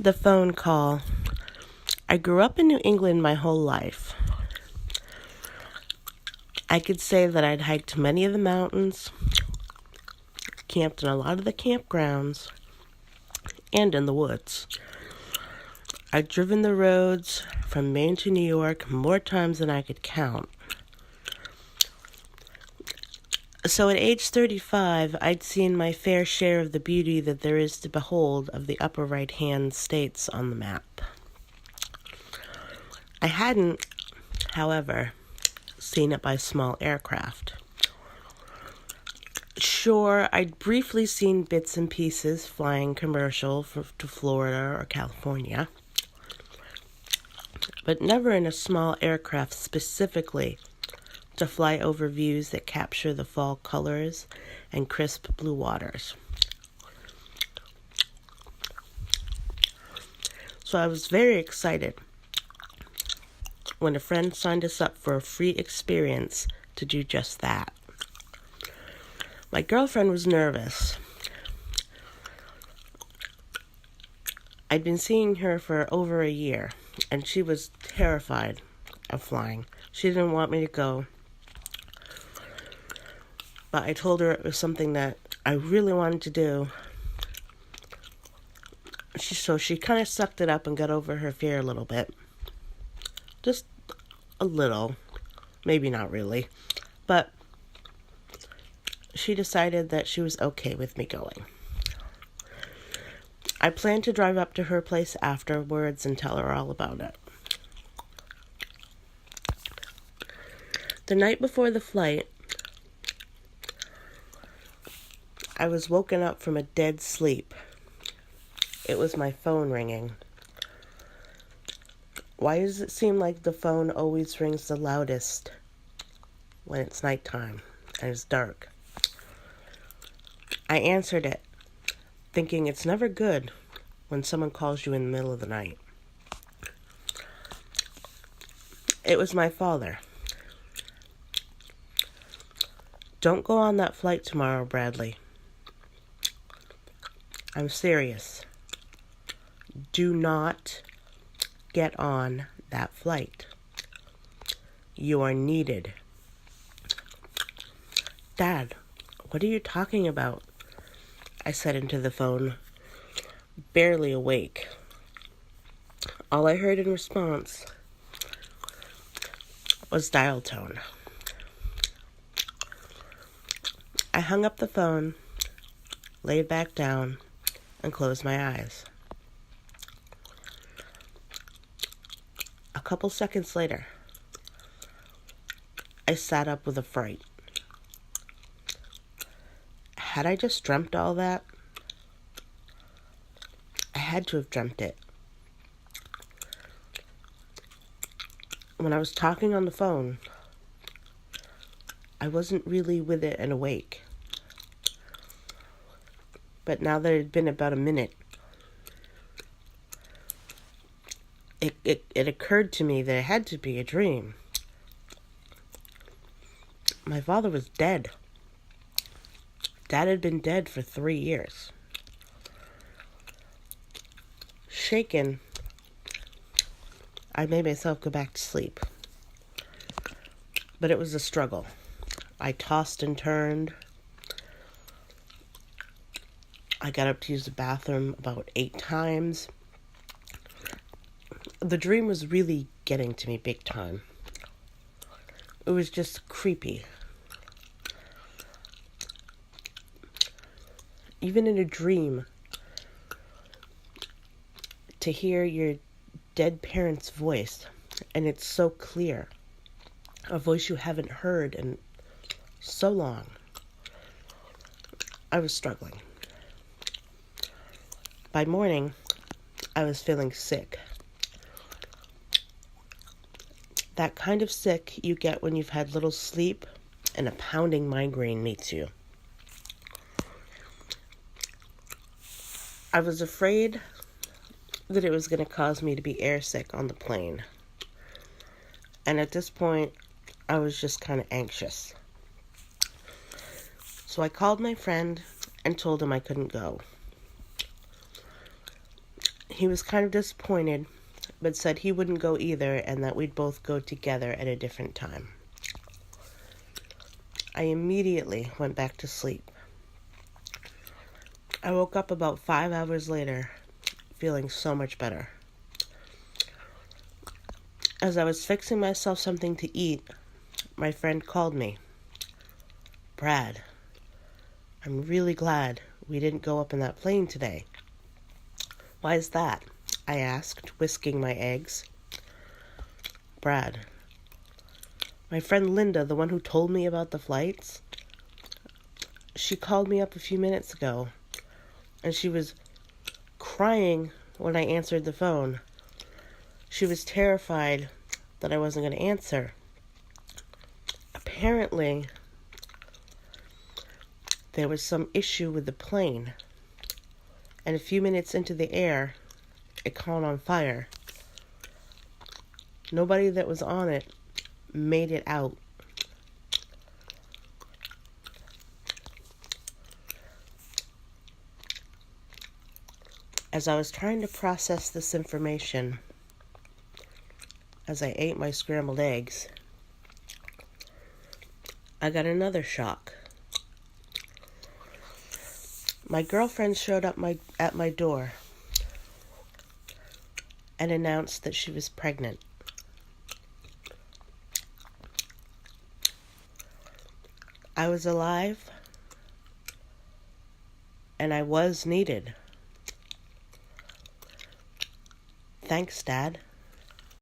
The phone call. I grew up in New England my whole life. I could say that I'd hiked many of the mountains, camped in a lot of the campgrounds, and in the woods. I'd driven the roads from Maine to New York more times than I could count. So at age 35, I'd seen my fair share of the beauty that there is to behold of the upper right-hand states on the map. I hadn't, however, seen it by small aircraft. Sure, I'd briefly seen bits and pieces flying commercial to Florida or California, but never in a small aircraft specifically to fly over views that capture the fall colors and crisp blue waters. So I was very excited when a friend signed us up for a free experience to do just that. My girlfriend was nervous. I'd been seeing her for over a year, and she was terrified of flying. She didn't want me to go, but I told her it was something that I really wanted to do. So she kind of sucked it up and got over her fear a little bit. Just a little. Maybe not really. But she decided that she was okay with me going. I planned to drive up to her place afterwards and tell her all about it. The night before the flight, I was woken up from a dead sleep. It was my phone ringing. Why does it seem like the phone always rings the loudest when it's nighttime and it's dark? I answered it, thinking it's never good when someone calls you in the middle of the night. It was my father. Don't go on that flight tomorrow, Bradley. I'm serious. Do not get on that flight. You are needed. Dad, what are you talking about? I said into the phone, barely awake. All I heard in response was dial tone. I hung up the phone, laid back down, and closed my eyes. A couple seconds later, I sat up with a fright. Had I just dreamt all that? I had to have dreamt it. When I was talking on the phone, I wasn't really with it and awake. But now that it had been about a minute, it occurred to me that it had to be a dream. My father was dead. Dad had been dead for 3 years. Shaken, I made myself go back to sleep. But it was a struggle. I tossed and turned. I got up to use the bathroom about 8 times. The dream was really getting to me big time. It was just creepy. Even in a dream, to hear your dead parent's voice, and it's so clear, a voice you haven't heard in so long. I was struggling. By morning, I was feeling sick. That kind of sick you get when you've had little sleep and a pounding migraine meets you. I was afraid that it was going to cause me to be airsick on the plane. And at this point, I was just kind of anxious. So I called my friend and told him I couldn't go. He was kind of disappointed, but said he wouldn't go either and that we'd both go together at a different time. I immediately went back to sleep. I woke up about 5 hours later, feeling so much better. As I was fixing myself something to eat, my friend called me. "Brad, I'm really glad we didn't go up in that plane today." "Why is that?" I asked, whisking my eggs. "Brad, my friend Linda, the one who told me about the flights, she called me up a few minutes ago, and she was crying when I answered the phone. She was terrified that I wasn't going to answer. Apparently, there was some issue with the plane, and a few minutes into the air, it caught on fire. Nobody that was on it made it out. As I was trying to process this information, as I ate my scrambled eggs, I got another shock. My girlfriend showed up at my door and announced that she was pregnant. I was alive, and I was needed. Thanks, Dad.